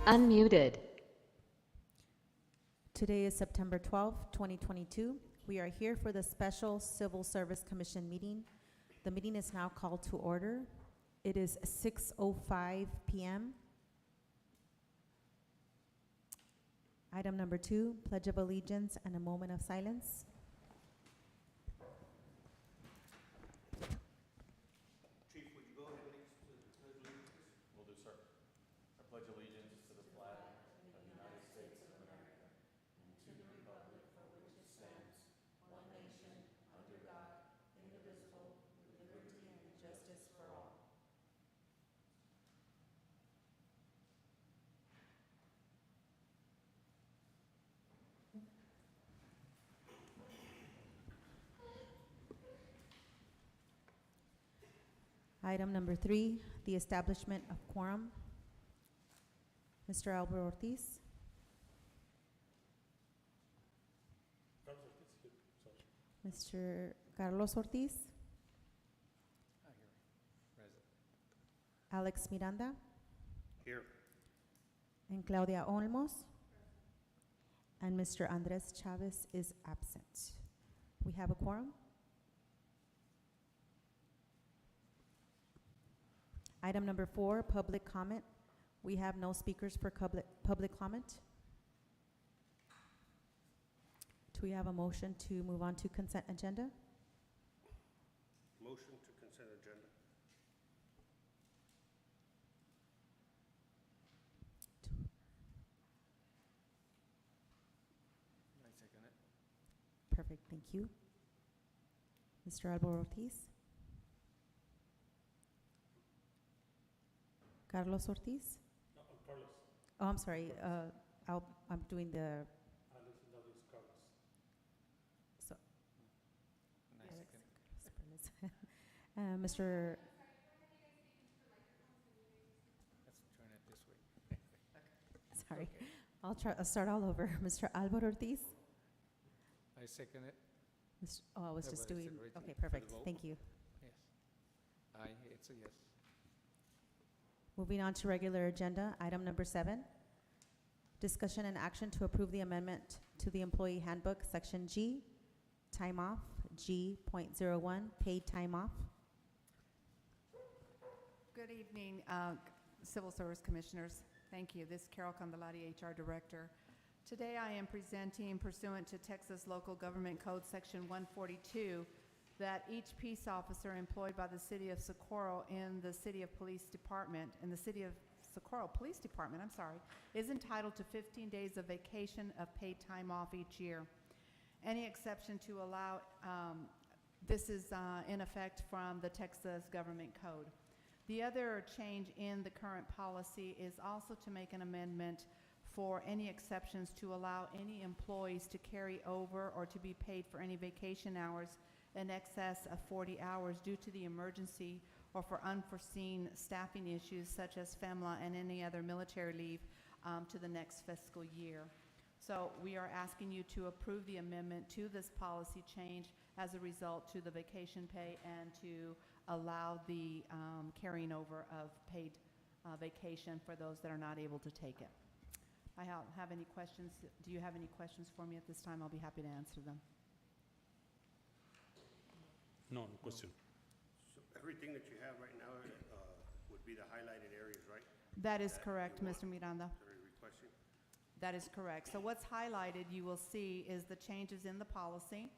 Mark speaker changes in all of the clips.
Speaker 1: Unmuted.
Speaker 2: Today is September 12th, 2022. We are here for the special Civil Service Commission meeting. The meeting is now called to order. It is 6:05 p.m. Item number 2, Pledge of Allegiance and a moment of silence.
Speaker 3: Chief, would you go ahead and lead us to the Pledge of Allegiance?
Speaker 4: Will do, sir. I pledge allegiance to the flag of the United States of America and to the republic for which it stands, one nation, under God, indivisible, with liberty and justice for all.
Speaker 2: Item number 3, the establishment of quorum. Mr. Albert Ortiz. Mr. Carlos Ortiz.
Speaker 4: Present.
Speaker 2: Alex Miranda.
Speaker 3: Here.
Speaker 2: And Claudia Olmos. And Mr. Andres Chavez is absent. We have a quorum. Item number 4, public comment. We have no speakers for public comment. Do we have a motion to move on to consent agenda?
Speaker 3: Motion to consent agenda.
Speaker 4: I second it.
Speaker 2: Perfect, thank you. Mr. Albert Ortiz. Carlos Ortiz?
Speaker 5: No, Carlos.
Speaker 2: Oh, I'm sorry, I'm doing the,
Speaker 5: Alex, and that is Carlos.
Speaker 2: so,
Speaker 4: And I second.
Speaker 2: Mr.,
Speaker 4: Let's turn it this way.
Speaker 2: sorry, I'll start all over. Mr. Albert Ortiz?
Speaker 4: I second it.
Speaker 2: Oh, I was
Speaker 4: Yeah,
Speaker 2: just
Speaker 4: but it's
Speaker 2: doing,
Speaker 4: already
Speaker 2: okay,
Speaker 4: for the
Speaker 2: perfect,
Speaker 4: vote.
Speaker 2: thank you.
Speaker 4: Yes. Aye, it's a yes.
Speaker 2: Moving on to regular agenda, item number 7. Discussion and action to approve the amendment to the employee handbook, section G, time off, G.01, paid time off.
Speaker 6: Good evening, Civil Service Commissioners. Thank you. This is Carol Candelari, HR Director. Today I am presenting pursuant to Texas Local Government Code Section 142 that each peace officer employed by the City of Socorro in the City of Police Department, is entitled to 15 days of vacation of paid time off each year. Any exception to allow, this is in effect from the Texas Government Code. The other change in the current policy is also to make an amendment for any exceptions to allow any employees to carry over or to be paid for any vacation hours in excess of 40 hours due to the emergency or for unforeseen staffing issues such as FEMLA and any other military leave to the next fiscal year. So we are asking you to approve the amendment to this policy change as a result to the vacation pay and to allow the carrying over of paid vacation for those that are not able to take it. I have any questions? Do you have any questions for me at this time? I'll be happy to answer them.
Speaker 5: No, no question.
Speaker 3: So everything that you have right now would be the highlighted areas, right?
Speaker 6: That is
Speaker 3: That
Speaker 6: correct,
Speaker 3: you want.
Speaker 6: Mr. Miranda.
Speaker 3: That are requesting?
Speaker 6: That is correct. So what's highlighted, you will see, is the changes in the policy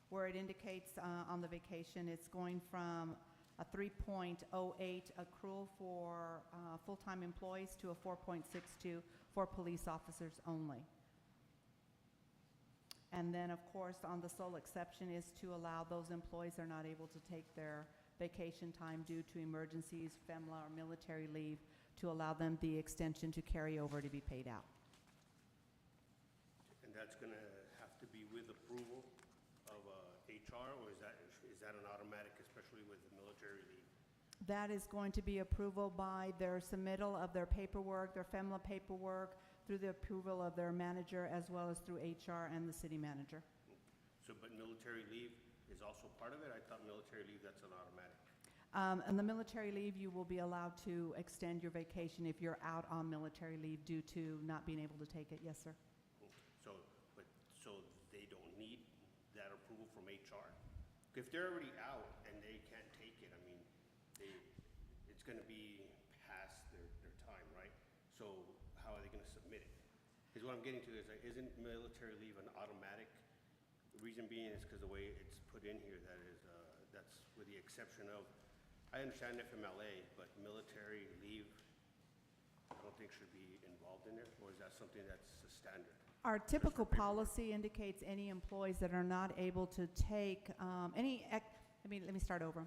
Speaker 6: where it indicates on the vacation, it's going from a 3.08 accrual for full-time employees to a 4.62 for police officers only. And then, of course, on the sole exception is to allow those employees that are not able to take their vacation time due to emergencies, FEMLA, or military leave, to allow them the extension to carry over to be paid out.
Speaker 3: And that's going to have to be with approval of HR, or is that an automatic, especially with the military leave?
Speaker 6: That is going to be approval by their submittal of their paperwork, their FEMLA paperwork, through the approval of their manager, as well as through HR and the city manager.
Speaker 3: So, but military leave is also part of it? I thought military leave, that's an automatic.
Speaker 6: And the military leave, you will be allowed to extend your vacation if you're out on military leave due to not being able to take it. Yes, sir.
Speaker 3: So, so they don't need that approval from HR? If they're already out and they can't take it, I mean, it's gonna be past their time, right? So how are they gonna submit it? Because what I'm getting to is, like, isn't military leave an automatic? The reason being is because the way it's put in here, that's with the exception of, I understand FMLA, but military leave, I don't think should be involved in there, or is that something that's a standard?
Speaker 6: Our typical policy indicates any employees that are not able to take let me start over.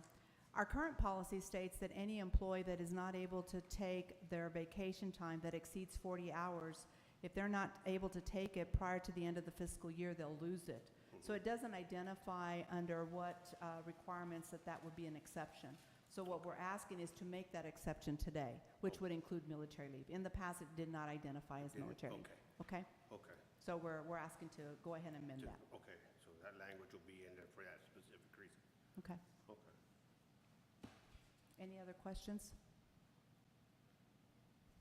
Speaker 6: Our current policy states that any employee that is not able to take their vacation time that exceeds 40 hours, if they're not able to take it prior to the end of the fiscal year, they'll lose it. So it doesn't identify under what requirements that would be an exception. So what we're asking is to make that exception today, which would include military leave. In the past, it did not identify as military leave.
Speaker 3: Okay,
Speaker 6: Okay?
Speaker 3: okay.
Speaker 6: So we're asking to go ahead and amend that.
Speaker 3: Okay, so that language will be in there for that specific reason.
Speaker 6: Okay.
Speaker 3: Okay.
Speaker 6: Any other questions?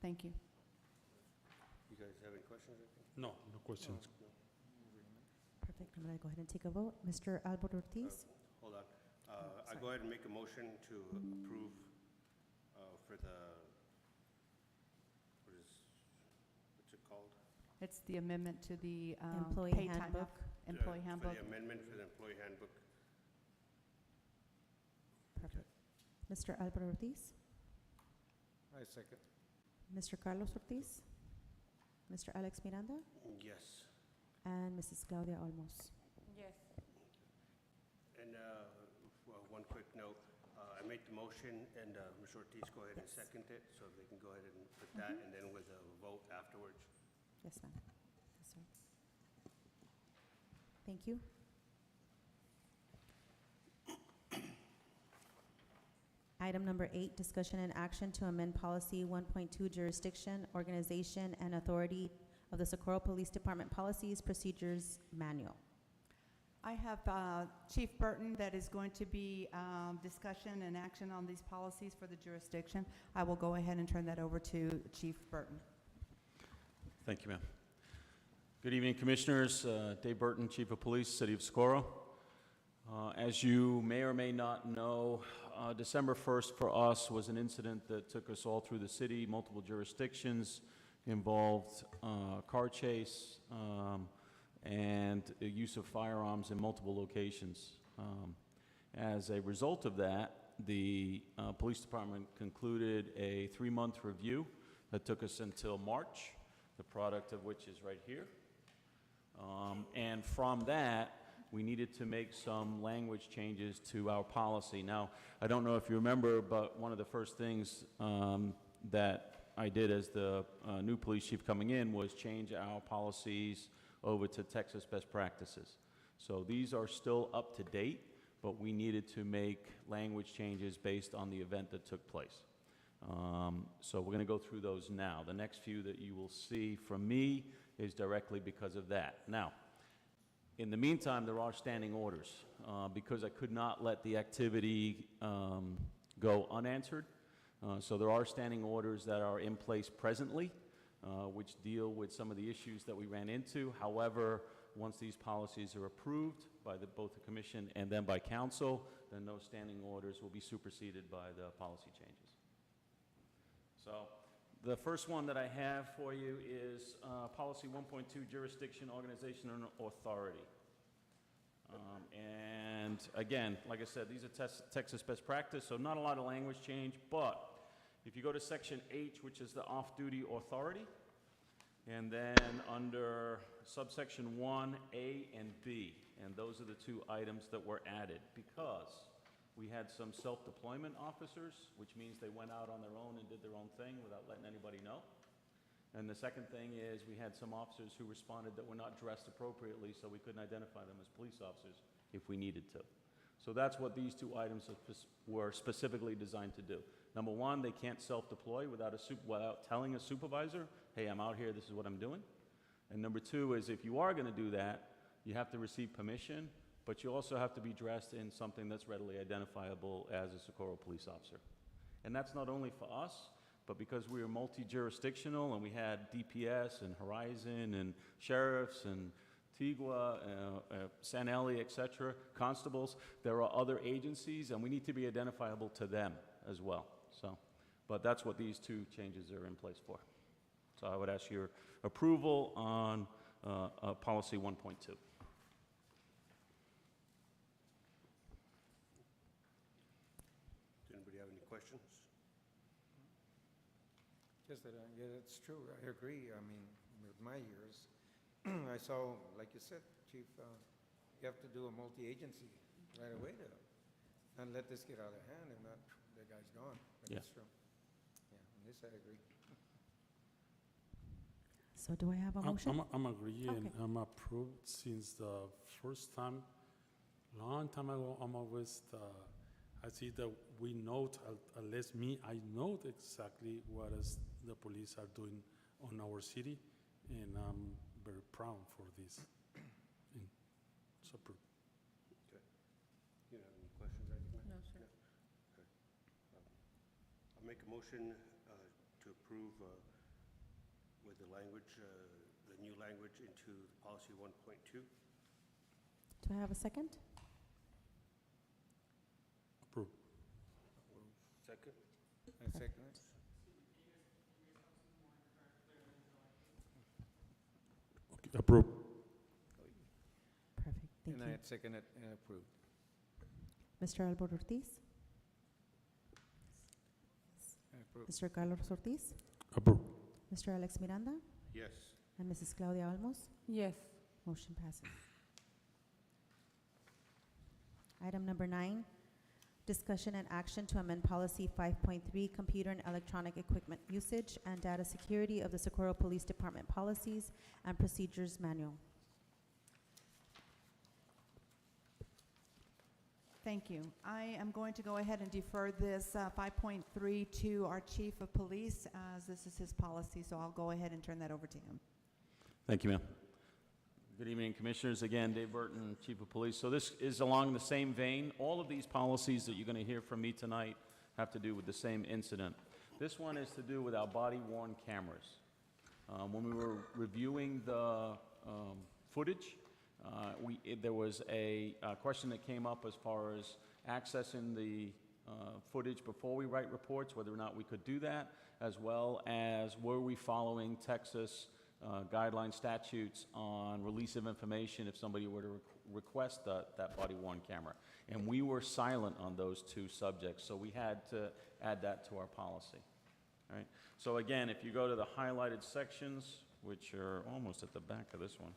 Speaker 6: Thank you.
Speaker 3: You guys have any questions?
Speaker 5: No, no questions.
Speaker 3: No.
Speaker 2: Perfect. I'm going to go ahead and take a vote. Mr. Alvaro Ortiz?
Speaker 3: Hold on. I go ahead and make a motion to approve for the, what's it called?
Speaker 6: It's the amendment to the
Speaker 2: Employee
Speaker 6: paid time
Speaker 2: handbook.
Speaker 6: off. Employee
Speaker 3: For
Speaker 6: handbook.
Speaker 3: the amendment for the employee handbook.
Speaker 2: Perfect. Mr. Alvaro Ortiz?
Speaker 4: I second.
Speaker 2: Mr. Carlos Ortiz? Mr. Alex Miranda?
Speaker 3: Yes.
Speaker 2: And Mrs. Claudia Olmos?
Speaker 6: Yes.
Speaker 3: And, well, one quick note, I made the motion, and Mr. Ortiz, go ahead and
Speaker 2: Yes.
Speaker 3: second it, so they can go ahead and put that, and then with a vote afterwards.
Speaker 2: Yes, ma'am. Yes, sir. Thank you. Item number 8, discussion and action to amend policy 1.2 jurisdiction, organization, and authority of the Socorro Police Department Policies, Procedures Manual.
Speaker 6: I have Chief Burton that is going to be discussion and action on these policies for the jurisdiction. I will go ahead and turn that over to Chief Burton.
Speaker 4: Thank you, ma'am. Good evening, Commissioners. Dave Burton, Chief of Police, City of Socorro. As you may or may not know, December 1st for us was an incident that took us all through the city, multiple jurisdictions, involved car chase and the use of firearms in multiple locations. As a result of that, the police department concluded a 3-month review that took us until March, the product of which is right here. And from that, we needed to make some language changes to our policy. Now, I don't know if you remember, but one of the first things that I did as the new police chief coming in was change our policies over to Texas best practices. So these are still up to date, but we needed to make language changes based on the event that took place. So we're going to go through those now. The next few that you will see from me is directly because of that. Now, in the meantime, there are standing orders because I could not let the activity go unanswered. So there are standing orders that are in place presently, which deal with some of the issues that we ran into. However, once these policies are approved by both the commission and then by council, then those standing orders will be superseded by the policy changes. So the first one that I have for you is policy 1.2, jurisdiction, organization, and authority. And again, like I said, these are Texas best practice, so not a lot of language change, but if you go to section H, which is the off-duty authority, and then under subsection 1A and B, and those are the two items that were added because we had some self-deployment officers, which means they went out on their own and did their own thing without letting anybody know. And the second thing is we had some officers who responded that were not dressed appropriately, so we couldn't identify them as police officers if we needed to. So that's what these two items were specifically designed to do. Number one, they can't self-deploy without telling a supervisor, hey, I'm out here, this is what I'm doing. And number two is if you are going to do that, you have to receive permission but you also have to be dressed in something that's readily identifiable as a Socorro police officer. And that's not only for us, but because we are multi-jurisdictional and we had DPS and Horizon and sheriffs and Tigua, San Eli, et cetera, constables, there are other agencies, and we need to be identifiable to them as well. So, but that's what these two changes are in place for. So I would ask your approval on policy 1.2.
Speaker 3: Does anybody have any questions?
Speaker 1: Just that, yeah, it's true. I agree. I mean, with my years, I saw, like you said, Chief, you have to do a multi-agency right away to not let this get out of hand. If not, the guy's gone. But
Speaker 4: Yeah.
Speaker 1: it's true. Yeah, on this I agree.
Speaker 2: So do I have a motion?
Speaker 5: I'm agree and
Speaker 2: Okay.
Speaker 5: I'm approved since the first time, long time ago, I'm always, I see that we note, at least me, I know exactly what is the police are doing on our city, and I'm very proud for this. And it's approved.
Speaker 3: You don't have any questions or anything?
Speaker 6: No, sir.
Speaker 3: Okay. I'll make a motion to approve with the language, the new language into policy 1.2.
Speaker 2: Do I have a second?
Speaker 5: Approved.
Speaker 3: Second?
Speaker 1: I second it.
Speaker 5: Okay, approved.
Speaker 2: Perfect, thank
Speaker 1: And
Speaker 2: you.
Speaker 1: I second it and approved.
Speaker 2: Mr. Albert Ortiz?
Speaker 1: I approve.
Speaker 2: Mr. Carlos Ortiz?
Speaker 5: Approved.
Speaker 2: Mr. Alex Miranda?
Speaker 3: Yes.
Speaker 2: And Mrs. Claudia Almos?
Speaker 6: Yes.
Speaker 2: Motion passes. Item number 9, discussion and action to amend policy 5.3, computer and electronic equipment usage and data security of the Socorro Police Department policies and procedures manual.
Speaker 6: Thank you. I am going to go ahead and defer this 5.3 to our Chief of Police, as this is his policy, so I'll go ahead and turn that over to him.
Speaker 4: Thank you, ma'am. Good evening, Commissioners. Again, Dave Burton, Chief of Police. So this is along the same vein. All of these policies that you're going to hear from me tonight have to do with the same incident. This one is to do with our body-worn cameras. When we were reviewing the footage, there was a question that came up as far as accessing the footage before we write reports, whether or not we could do that, as well as were we following Texas guideline statutes on release of information if somebody were to request that body-worn camera. And we were silent on those two subjects, so we had to add that to our policy. All right? So again, if you go to the highlighted sections, which are almost at the back of this one.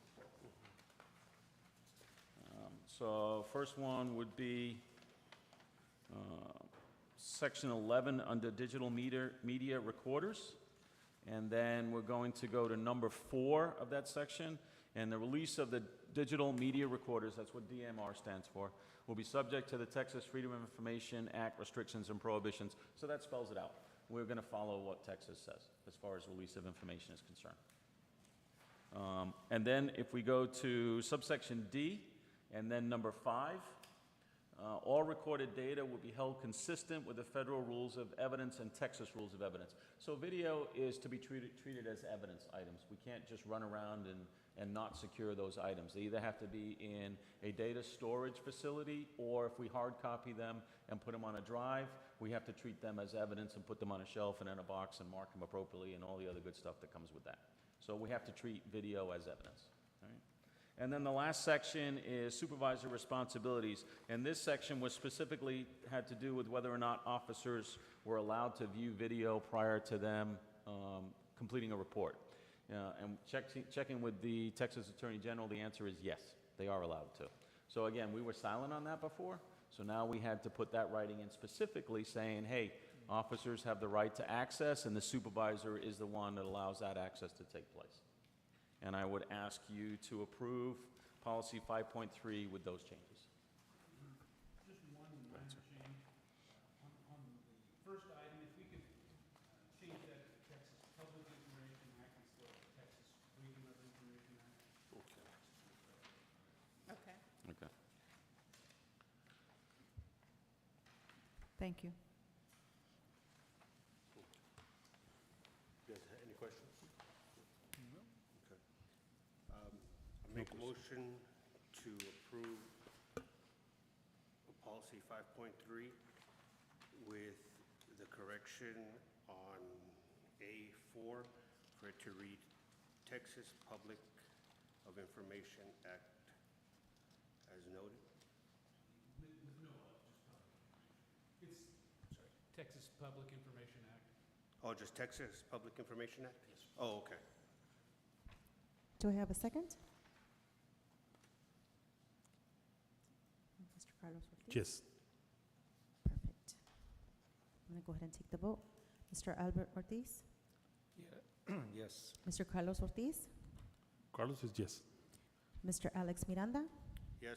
Speaker 4: So first one would be Section 11 under digital media recorders. And then we're going to go to number 4 of that section. And the release of the digital media recorders, that's what DMR stands for, will be subject to the Texas Freedom of Information Act restrictions and prohibitions. So that spells it out. We're going to follow what Texas says as far as release of information is concerned. And then if we go to subsection D, and then number 5, all recorded data will be held consistent with the federal rules of evidence and Texas rules of evidence. So video is to be treated as evidence items. We can't just run around and not secure those items. They either have to be in a data storage facility, or if we hard copy them and put them on a drive, we have to treat them as evidence and put them on a shelf and in a box and mark them appropriately and all the other good stuff that comes with that. So we have to treat video as evidence. All right? And then the last section is supervisor responsibilities. And this section was specifically had to do with whether or not officers were allowed to view video prior to them completing a report. And checking with the Texas Attorney General, the answer is yes, they are allowed to. So again, we were silent on that before, so now we had to put that writing in specifically saying, hey, officers have the right to access, and the supervisor is the one that allows that access to take place. And I would ask you to approve policy 5.3 with those changes.
Speaker 5: Just one minor change. On the first item, if we could change that to Texas Public Information Act instead of Texas Freedom of Information Act.
Speaker 3: Okay.
Speaker 6: Okay.
Speaker 4: Okay.
Speaker 6: Thank you.
Speaker 3: You guys have any questions? No. Okay. I make a motion to approve policy 5.3 with the correction on A4 for it to read Texas Public of Information Act as noted.
Speaker 7: Texas Public Information Act.
Speaker 3: Oh, just Texas Public Information Act? Yes. Oh, okay.
Speaker 2: Do I have a second? Mr. Carlos Ortiz?
Speaker 5: Yes.
Speaker 2: Perfect. I'm going to go ahead and take the vote. Mr. Albert Ortiz?
Speaker 1: Yeah, yes.
Speaker 2: Mr. Carlos Ortiz?
Speaker 5: Carlos is yes.
Speaker 2: Mr. Alex Miranda?
Speaker 3: Yes.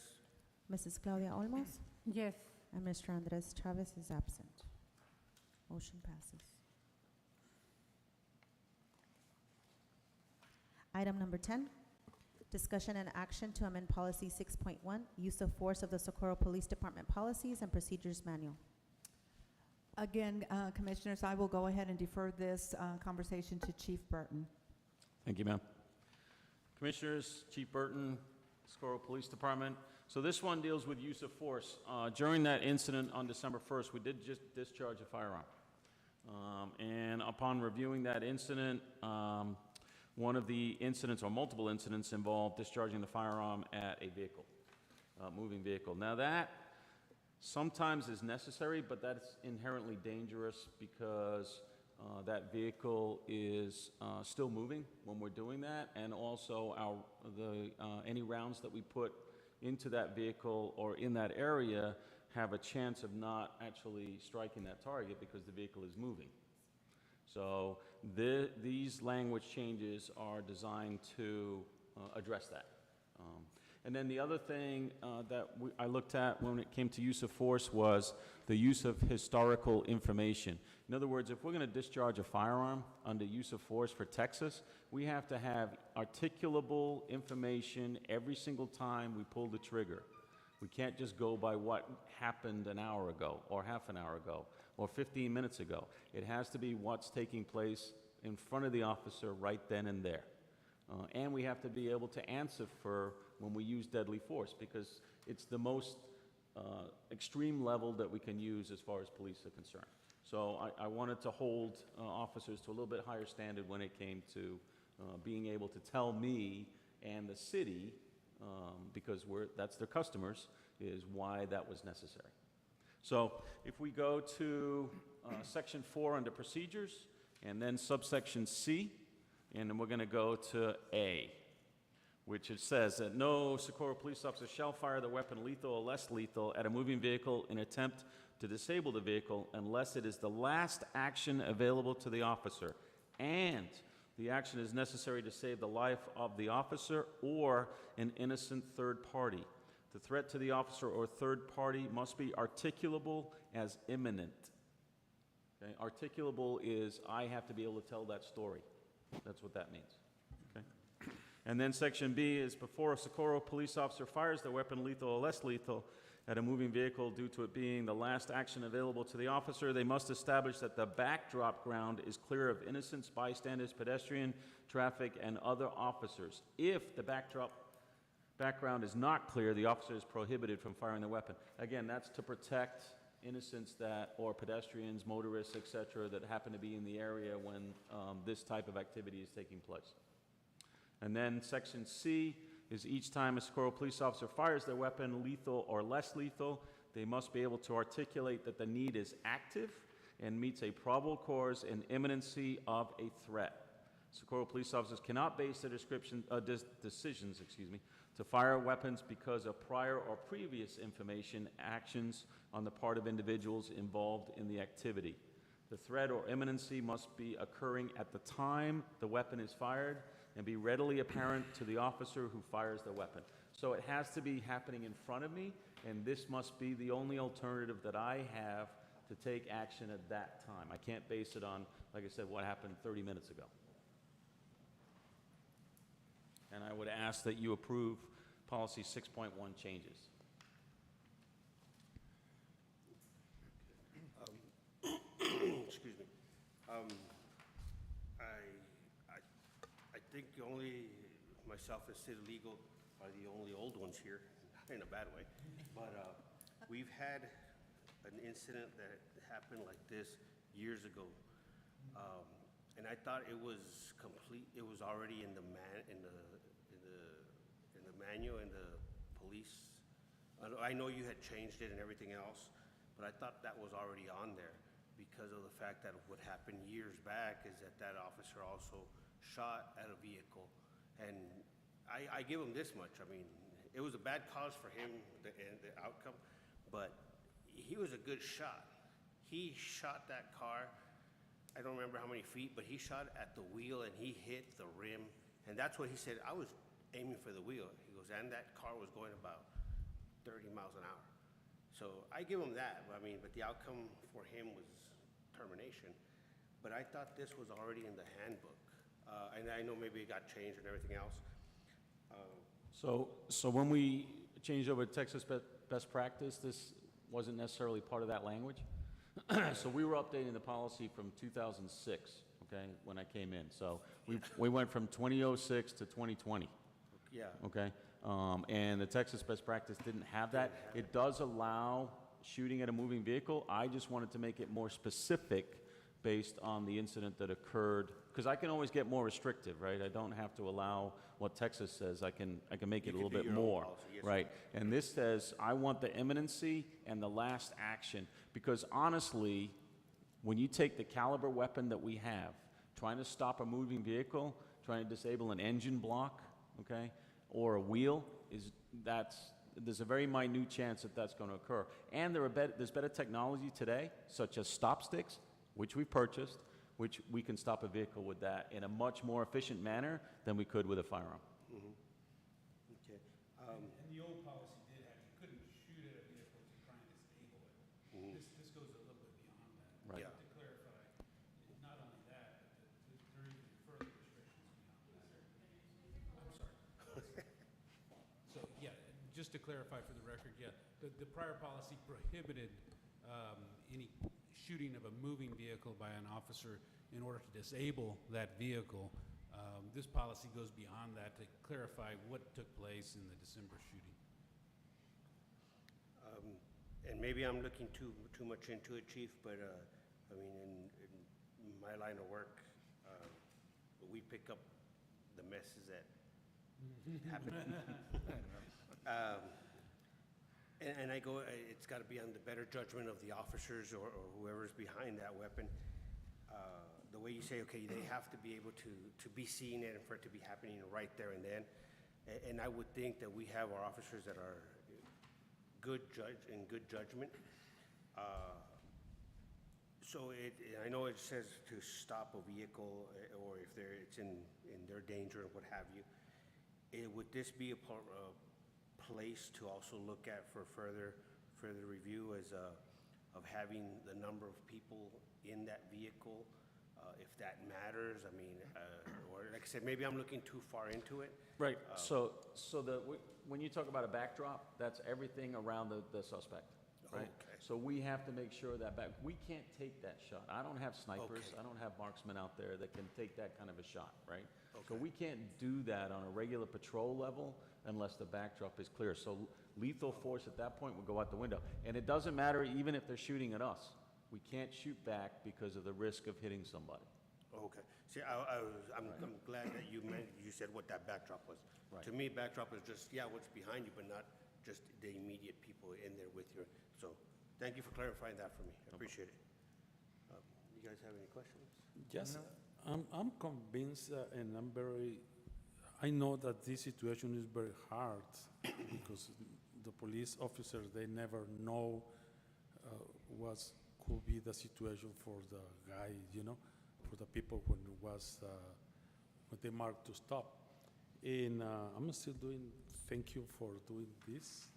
Speaker 2: Mrs. Claudia Olmos?
Speaker 6: Yes.
Speaker 2: And Mr. Andres Chavez is absent. Motion passes. Item number 10, discussion and action to amend policy 6.1, use of force of the Socorro Police Department Policies and Procedures Manual.
Speaker 6: Again, Commissioners, I will go ahead and defer this conversation to Chief Burton.
Speaker 4: Thank you, ma'am. Commissioners, Chief Burton, Socorro Police Department. So this one deals with use of force. During that incident on December 1st, we did just discharge a firearm. And upon reviewing that incident, one of the incidents, or multiple incidents, involved discharging the firearm at a vehicle, moving vehicle. Now that sometimes is necessary, but that's inherently dangerous because that vehicle is still moving when we're doing that, and also any rounds that we put into that vehicle or in that area have a chance of not actually striking that target because the vehicle is moving. So these language changes are designed to address that. And then the other thing that I looked at when it came to use of force was the use of historical information. In other words, if we're going to discharge a firearm under use of force for Texas, we have to have articulable information every single time we pull the trigger. We can't just go by what happened an hour ago, or half an hour ago, or 15 minutes ago. It has to be what's taking place in front of the officer right then and there. And we have to be able to answer for when we use deadly force, because it's the most extreme level that we can use as far as police are concerned. So I wanted to hold officers to a little bit higher standard when it came to being able to tell me and the city, because that's their customers, is why that was necessary. So if we go to Section 4 under Procedures, and then subsection C, and then we're going to go to A, which it says that no Socorro police officer shall fire the weapon lethal or less lethal at a moving vehicle in attempt to disable the vehicle unless it is the last action available to the officer, and the action is necessary to save the life of the officer or an innocent third party. The threat to the officer or third party must be articulable as imminent. Okay? Articulable is I have to be able to tell that story. That's what that means. Okay? And then section B is before a Socorro police officer fires the weapon lethal or less lethal at a moving vehicle due to it being the last action available to the officer, they must establish that the backdrop ground is clear of innocents, bystanders, pedestrian, traffic, and other officers. If the background is not clear, the officer is prohibited from firing the weapon. Again, that's to protect innocents or pedestrians, motorists, etc., that happen to be in the area when this type of activity is taking place. And then section C is each time a Socorro police officer fires their weapon, lethal or less lethal, they must be able to articulate that the need is active and meets a probable cause and imminency of a threat. Socorro police officers cannot base their decisions to fire weapons because of prior or previous information, actions on the part of individuals involved in the activity. The threat or imminency must be occurring at the time the weapon is fired and be readily apparent to the officer who fires the weapon. So it has to be happening in front of me, and this must be the only alternative that I have to take action at that time. I can't base it on, like I said, what happened 30 minutes ago. And I would ask that you approve policy 6.1 changes.
Speaker 3: I think only myself and City Legal are the only old ones here, not in a bad way. But we've had an incident that happened like this years ago. And I thought it was complete, it was already in the manual, in the police. I know you had changed it and everything else, but I thought that was already on there because of the fact that what happened years back is that that officer also shot at a vehicle. And I give him this much, I mean, it was a bad cause for him, the outcome, but he was a good shot. He shot that car, I don't remember how many feet, but he shot at the wheel and he hit the rim. And that's what he said, I was aiming for the wheel. He goes, and that car was going about 30 miles an hour. So I give him that, I mean, but the outcome for him was termination. But I thought this was already in the handbook. And I know maybe it got changed and everything else.
Speaker 4: So when we changed over to Texas best practice, this wasn't necessarily part of that language? So we were updating the policy from 2006, okay, when I came in. So we went from 2006 to 2020,
Speaker 3: Yeah,
Speaker 4: okay? And the Texas best practice didn't have that. It does allow shooting at a moving vehicle. I just wanted to make it more specific based on the incident that occurred, because I can always get more restrictive, right? I don't have to allow what Texas says. I can make it a
Speaker 3: You
Speaker 4: little
Speaker 3: can do
Speaker 4: bit
Speaker 3: your own
Speaker 4: more,
Speaker 3: policy, yes,
Speaker 4: right? And this says, I want the imminency and the last action, because honestly, when you take the caliber weapon that we have, trying to stop a moving vehicle, trying to disable an engine block, okay, or a wheel, there's a very minute chance that that's going to occur. And there's better technology today, such as stop sticks, which we purchased, which we can stop a vehicle with that in a much more efficient manner than we could with a firearm.
Speaker 3: okay.
Speaker 7: And the old policy did have, you couldn't shoot at a vehicle to try and disable it. This goes a little bit beyond that.
Speaker 4: Right.
Speaker 3: Yeah.
Speaker 7: To clarify, not only that, but there are even further restrictions beyond that. I'm sorry. So, yeah, just to clarify for the record, yeah, the prior policy prohibited any shooting of a moving vehicle by an officer in order to disable that vehicle. This policy goes beyond that to clarify what took place in the December shooting.
Speaker 3: And maybe I'm looking too much into it, Chief, but, I mean, in my line of work, we pick up the messes that happen. And I go, it's got to be on the better judgment of the officers or whoever's behind that weapon. The way you say, okay, they have to be able to be seeing it and for it to be happening right there and then. And I would think that we have our officers that are good judgment. So I know it says to stop a vehicle or if it's in their danger or what have you. Would this be a place to also look at for further review of having the number of people in that vehicle, if that matters? I mean, or like I said, maybe I'm looking too far into it.
Speaker 4: Right, so when you talk about a backdrop, that's everything around the suspect, right?
Speaker 3: Okay.
Speaker 4: So we have to make sure that we can't take that shot. I don't have snipers,
Speaker 3: Okay.
Speaker 4: I don't have marksmen out there that can take that kind of a shot, right? So
Speaker 3: Okay.
Speaker 4: we can't do that on a regular patrol level unless the backdrop is clear. So lethal force at that point would go out the window. And it doesn't matter even if they're shooting at us. We can't shoot back because of the risk of hitting somebody.
Speaker 3: Okay. See, I'm glad that you said what that backdrop was.
Speaker 4: Right.
Speaker 3: To me, backdrop is just, yeah, what's behind you, but not just the immediate people in there with you. So thank you for clarifying that for me. I appreciate it. You guys have any questions?
Speaker 5: Yes, I'm convinced and I know that this situation is very hard because the police officers, they never know what could be the situation for the guy, for the people when they marked to stop. And I'm still thank you for doing this.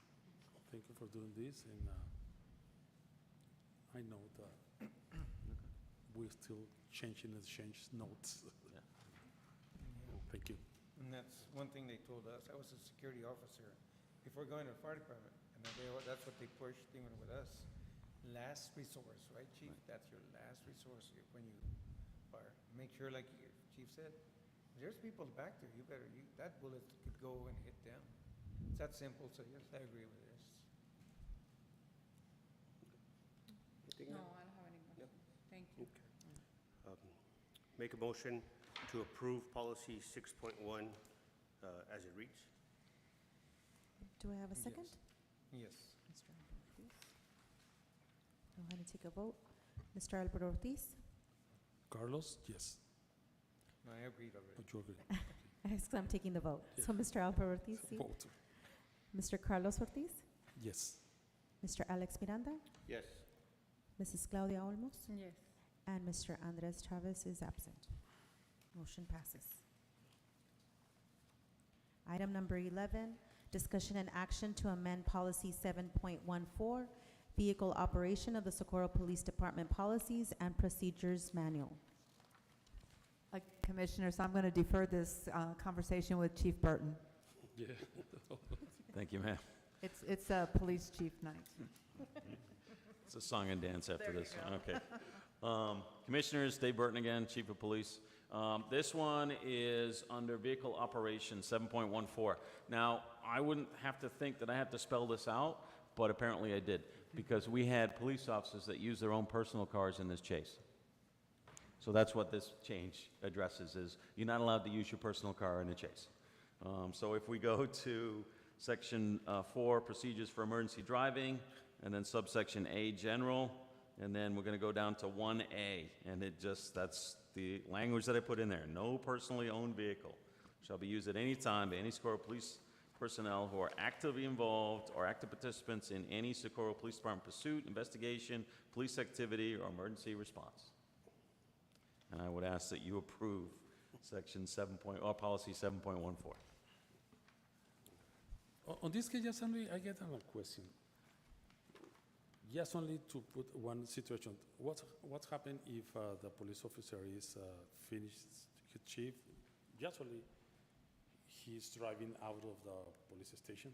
Speaker 5: Thank you for doing this. And I know that we're still change notes.
Speaker 4: Yeah.
Speaker 5: Thank you.
Speaker 1: And that's one thing they told us. I was a security officer before going to the fire department. And that's what they pushed even with us. Last resource, right, Chief? That's your last resource when you make sure, like Chief said, there's people back there, that bullet could go and hit them. It's that simple, so yes, I agree with this.
Speaker 3: Anything
Speaker 8: No,
Speaker 3: else?
Speaker 8: I don't have any
Speaker 3: Yep.
Speaker 8: questions. Thank you.
Speaker 3: Make a motion to approve policy 6.1 as it reads.
Speaker 2: Do I have a second?
Speaker 1: Yes.
Speaker 2: Mr. Albert Ortiz. Go ahead and take a vote. Mr. Albert Ortiz?
Speaker 5: Carlos, yes.
Speaker 1: No, I agreed already.
Speaker 5: Would you agree?
Speaker 2: Because I'm taking the vote. So Mr. Albert Ortiz, sí.
Speaker 5: Vote.
Speaker 2: Mr. Carlos Ortiz?
Speaker 5: Yes.
Speaker 2: Mr. Alex Miranda?
Speaker 3: Yes.
Speaker 2: Mrs. Claudia Olmos?
Speaker 8: Yes.
Speaker 2: And Mr. Andres Chavez is absent. Motion passes. Item number 11, discussion and action to amend policy 7.14, vehicle operation of the Socorro Police Department policies and procedures manual.
Speaker 6: Commissioners, I'm going to defer this conversation with Chief Burton.
Speaker 5: Yeah.
Speaker 9: Thank you, ma'am.
Speaker 6: It's a police chief night.
Speaker 9: It's a song and dance after this. Okay. Commissioners, Dave Burton again, Chief of Police. This one is under Vehicle Operation 7.14. Now, I wouldn't have to think that I had to spell this out, but apparently I did, because we had police officers that used their own personal cars in this chase. So that's what this change addresses, is you're not allowed to use your personal car in a chase. So if we go to Section 4, Procedures for Emergency Driving, and then subsection A, General, and then we're going to go down to 1A, and that's the language that I put in there. No personally owned vehicle shall be used at any time by any Socorro Police personnel who are actively involved or active participants in any Socorro Police Department pursuit, investigation, police activity, or emergency response. And I would ask that you approve Section 7. Policy 7.14.
Speaker 5: On this case, just only, I get a question. Just only to put one situation, what happens if the police officer is finished his chief? Just only, he's driving out of the police station,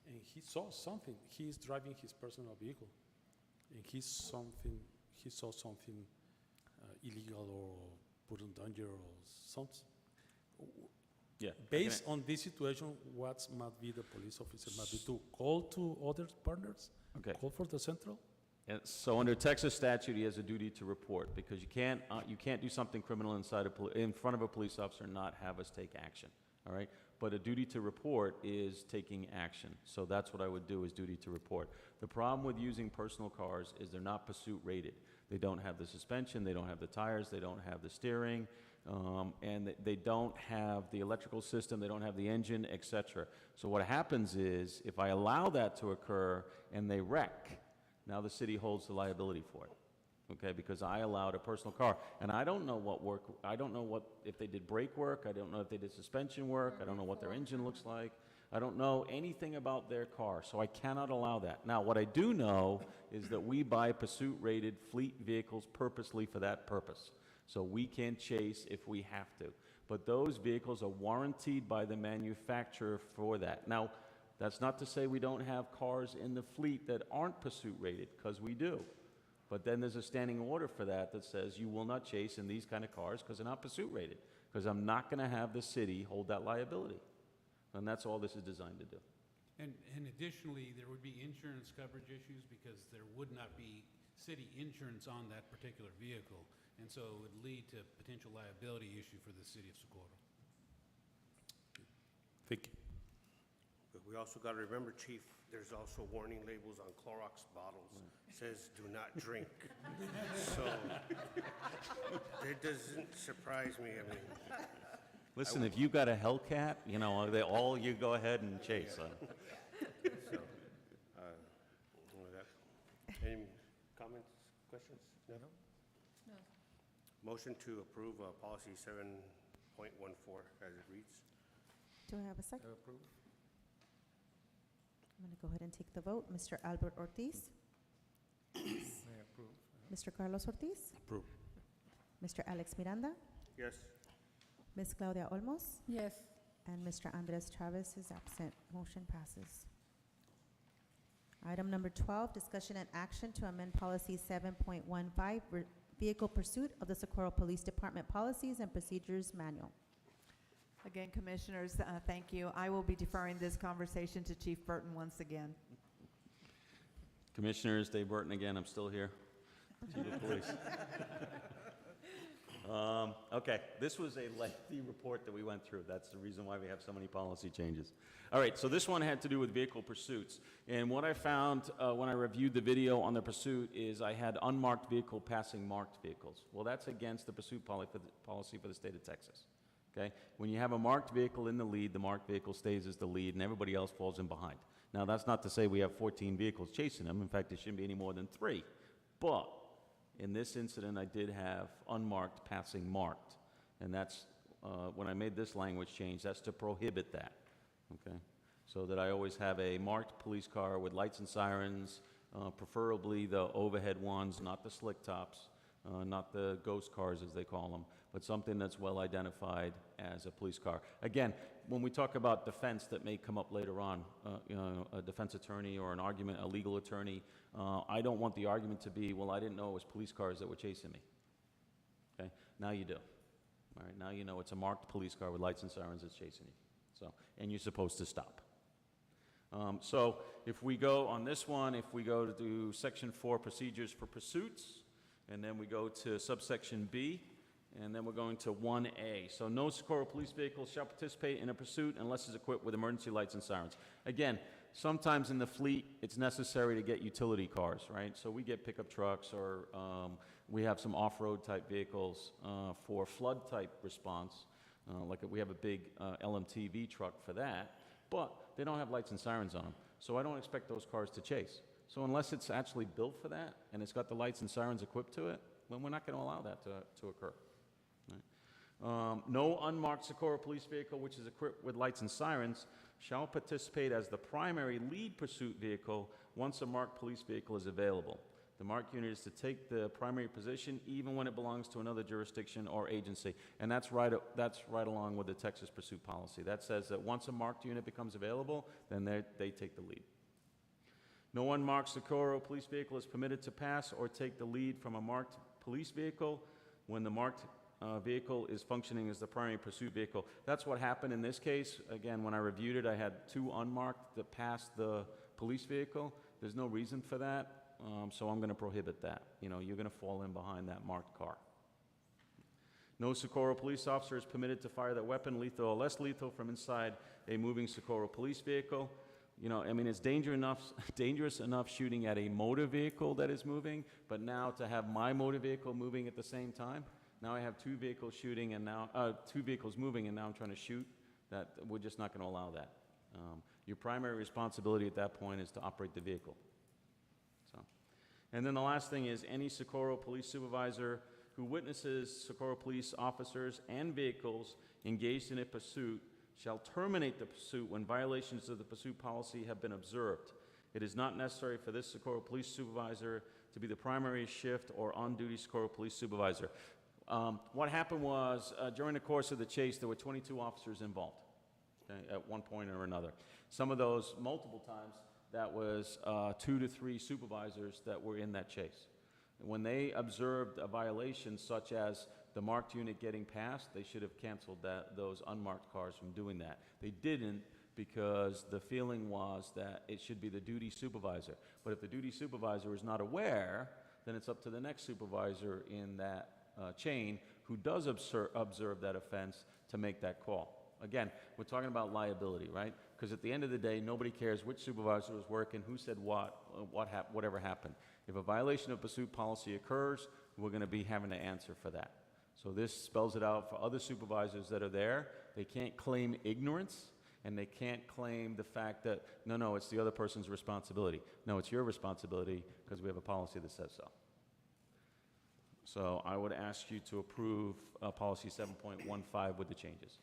Speaker 5: and he saw something. He's driving his personal vehicle, and he saw something illegal or put in danger or something.
Speaker 9: Yeah.
Speaker 5: Based on this situation, what must be the police officer must be to call to other partners?
Speaker 9: Okay.
Speaker 5: Call for the central?
Speaker 9: And so under Texas statute, he has a duty to report, because you can't do something criminal in front of a police officer and not have us take action, all right? But a duty to report is taking action. So that's what I would do, is duty to report. The problem with using personal cars is they're not pursuit rated. They don't have the suspension, they don't have the tires, they don't have the steering, and they don't have the electrical system, they don't have the engine, et cetera. So what happens is, if I allow that to occur and they wreck, now the city holds the liability for it, okay? Because I allowed a personal car, and I don't know if they did brake work, I don't know if they did suspension work, I don't know what their engine looks like, I don't know anything about their car, so I cannot allow that. Now, what I do know is that we buy pursuit-rated fleet vehicles purposely for that purpose, so we can chase if we have to. But those vehicles are warranted by the manufacturer for that. Now, that's not to say we don't have cars in the fleet that aren't pursuit-rated, because we do. But then there's a standing order for that that says you will not chase in these kind of cars because they're not pursuit-rated, because I'm not going to have the city hold that liability. And that's all this is designed to do.
Speaker 7: And additionally, there would be insurance coverage issues, because there would not be city insurance on that particular vehicle. And so it would lead to potential liability issue for the city of Socorro.
Speaker 5: Thank you.
Speaker 3: But we also got to remember, Chief, there's also warning labels on Clorox bottles. Says, do not drink. So it doesn't surprise me. I mean,
Speaker 9: Listen, if you got a Hellcat, you go ahead and chase.
Speaker 3: so, any comments, questions? No?
Speaker 8: No.
Speaker 3: Motion to approve policy 7.14 as it reads.
Speaker 2: Do I have a second?
Speaker 1: I approve.
Speaker 2: I'm going to go ahead and take the vote. Mr. Albert Ortiz?
Speaker 1: I approve.
Speaker 2: Mr. Carlos Ortiz?
Speaker 5: Approve.
Speaker 2: Mr. Alex Miranda?
Speaker 3: Yes.
Speaker 2: Ms. Claudia Olmos?
Speaker 8: Yes.
Speaker 2: And Mr. Andres Chavez is absent. Motion passes. Item number 12, discussion and action to amend policy 7.15, vehicle pursuit of the Socorro Police Department Policies and Procedures Manual.
Speaker 6: Again, Commissioners, thank you. I will be deferring this conversation to Chief Burton once again.
Speaker 9: Commissioners, Dave Burton again, I'm still here. Chief of Police. Okay, this was a lengthy report that we went through. That's the reason why we have so many policy changes. All right, so this one had to do with vehicle pursuits. And what I found when I reviewed the video on the pursuit is I had unmarked vehicle passing marked vehicles. Well, that's against the pursuit policy for the state of Texas. Okay? When you have a marked vehicle in the lead, the marked vehicle stays as the lead and everybody else falls in behind. Now, that's not to say we have 14 vehicles chasing them. In fact, there shouldn't be any more than 3. But in this incident, I did have unmarked passing marked. And that's, when I made this language change, that's to prohibit that. Okay? So that I always have a marked police car with lights and sirens, preferably the overhead ones, not the slick tops, not the ghost cars as they call them, but something that's well identified as a police car. Again, when we talk about defense that may come up later on, a defense attorney or an argument, a legal attorney, I don't want the argument to be, well, I didn't know it was police cars that were chasing me. Okay? Now you do. All right, now you know it's a marked police car with lights and sirens that's chasing you. So, and you're supposed to stop. So if we go on this one, if we go to do Section 4, Procedures for Pursuits, and then we go to subsection B, and then we're going to 1A. So no Socorro police vehicle shall participate in a pursuit unless it's equipped with emergency lights and sirens. Again, sometimes in the fleet, it's necessary to get utility cars, right? So we get pickup trucks, or we have some off-road type vehicles for flood type response. Like we have a big LMTV truck for that, but they don't have lights and sirens on them. So I don't expect those cars to chase. So unless it's actually built for that, and it's got the lights and sirens equipped to it, then we're not going to allow that to occur. Right? No unmarked Socorro police vehicle which is equipped with lights and sirens shall participate as the primary lead pursuit vehicle once a marked police vehicle is available. The marked unit is to take the primary position even when it belongs to another jurisdiction or agency. And that's right along with the Texas pursuit policy. That says that once a marked unit becomes available, then they take the lead. No unmarked Socorro police vehicle is permitted to pass or take the lead from a marked police vehicle when the marked vehicle is functioning as the primary pursuit vehicle. That's what happened in this case. Again, when I reviewed it, I had 2 unmarked that passed the police vehicle. There's no reason for that. So I'm going to prohibit that. You know, you're going to fall in behind that marked car. No Socorro police officer is permitted to fire that weapon, lethal or less lethal, from inside a moving Socorro police vehicle. You know, I mean, it's dangerous enough shooting at a motor vehicle that is moving, but now to have my motor vehicle moving at the same time, now I have 2 vehicles shooting and now 2 vehicles moving, and now I'm trying to shoot. That we're just not going to allow that. Your primary responsibility at that point is to operate the vehicle. And then the last thing is any Socorro police supervisor who witnesses Socorro police officers and vehicles engaged in a pursuit shall terminate the pursuit when violations of the pursuit policy have been observed. It is not necessary for this Socorro police supervisor to be the primary shift or on-duty Socorro police supervisor. What happened was, during the course of the chase, there were 22 officers involved, okay, at one point or another. Some of those, multiple times, that was 2 to 3 supervisors that were in that chase. When they observed a violation such as the marked unit getting past, they should have canceled those unmarked cars from doing that. They didn't, because the feeling was that it should be the duty supervisor. But if the duty supervisor is not aware, then it's up to the next supervisor in that chain who does observe that offense to make that call. Again, we're talking about liability, right? Because at the end of the day, nobody cares which supervisor was working, who said whatever happened. If a violation of pursuit policy occurs, we're going to be having to answer for that. So this spells it out for other supervisors that are there. They can't claim ignorance, and they can't claim the fact that, no, it's the other person's responsibility. No, it's your responsibility because we have a policy that says so. So I would ask you to approve policy 7.15 with the changes.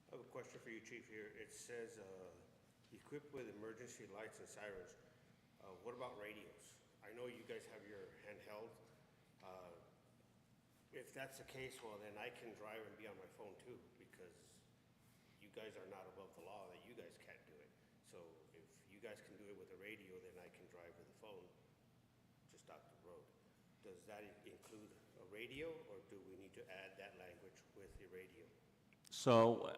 Speaker 3: I have a question for you, Chief, here. It says equipped with emergency lights and sirens. What about radios? I know you guys have your handheld. If that's the case, well, then I can drive and be on my phone too, because you guys are not above the law that you guys can't do it. So if you guys can do it with a radio, then I can drive with a phone just out the road. does that include a radio, or do we need to add that language with the radio?
Speaker 9: So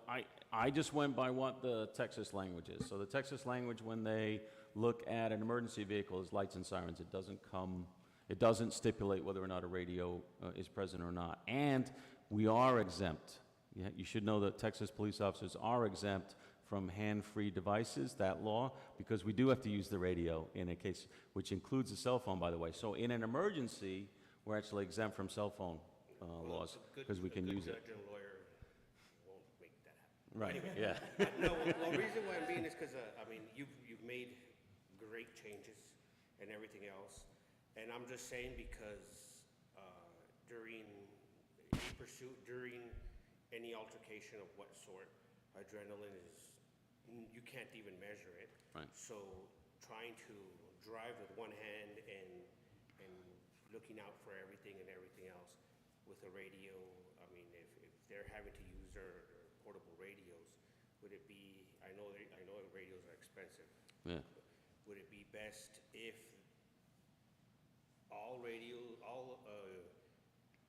Speaker 9: I just went by what the Texas language is. So the Texas language, when they look at an emergency vehicle, is lights and sirens. It doesn't stipulate whether or not a radio is present or not. And we are exempt. You should know that Texas police officers are exempt from hand-free devices, that law, because we do have to use the radio in a case, which includes a cell phone, by the way. So in an emergency, we're actually exempt from cell phone laws, because we can use it.
Speaker 3: A good judge and lawyer won't make that happen.
Speaker 9: Right, yeah.
Speaker 3: No, well, the reason why I'm being is because, I mean, you've made great changes and everything else. And I'm just saying because during a pursuit, during any altercation of what sort, adrenaline is, you can't even measure it.
Speaker 9: Right.
Speaker 3: So trying to drive with one hand and looking out for everything and everything else with a radio, I mean, if they're having to use their portable radios, would it be, I know radios are expensive.
Speaker 9: Yeah.
Speaker 3: Would it be best if all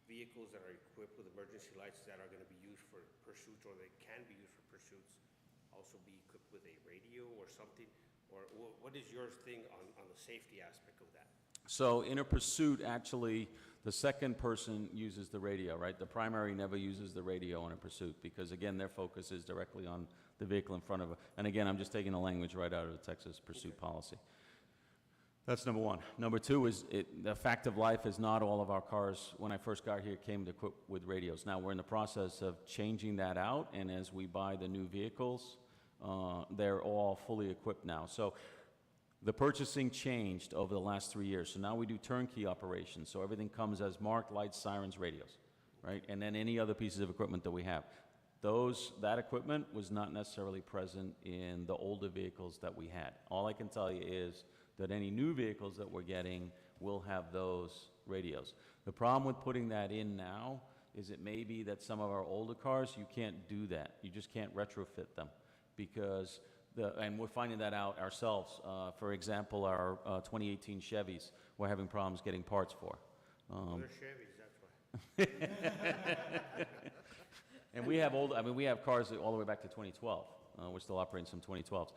Speaker 3: vehicles that are equipped with emergency lights that are gonna be used for pursuits, or they can be used for pursuits, also be equipped with a radio or something? Or what is your thing on the safety aspect of that?
Speaker 9: So in a pursuit, actually, the second person uses the radio, right? The primary never uses the radio in a pursuit, because again, their focus is directly on the vehicle in front of it. And again, I'm just taking the language right out of the Texas pursuit policy. That's number one. Number two is, the fact of life is not all of our cars, when I first got here, came equipped with radios. Now, we're in the process of changing that out, and as we buy the new vehicles, they're all fully equipped now. So the purchasing changed over the last 3 years. So now we do turnkey operations. So everything comes as marked lights, sirens, radios, right? And then any other pieces of equipment that we have. That equipment was not necessarily present in the older vehicles that we had. All I can tell you is that any new vehicles that we're getting will have those radios. The problem with putting that in now is it may be that some of our older cars, you can't do that. You just can't retrofit them, because and we're finding that out ourselves. For example, our 2018 Chevys, we're having problems getting parts for.
Speaker 3: They're Chevys, that's why.
Speaker 9: And we have we have cars all the way back to 2012. We're still operating some 2012s.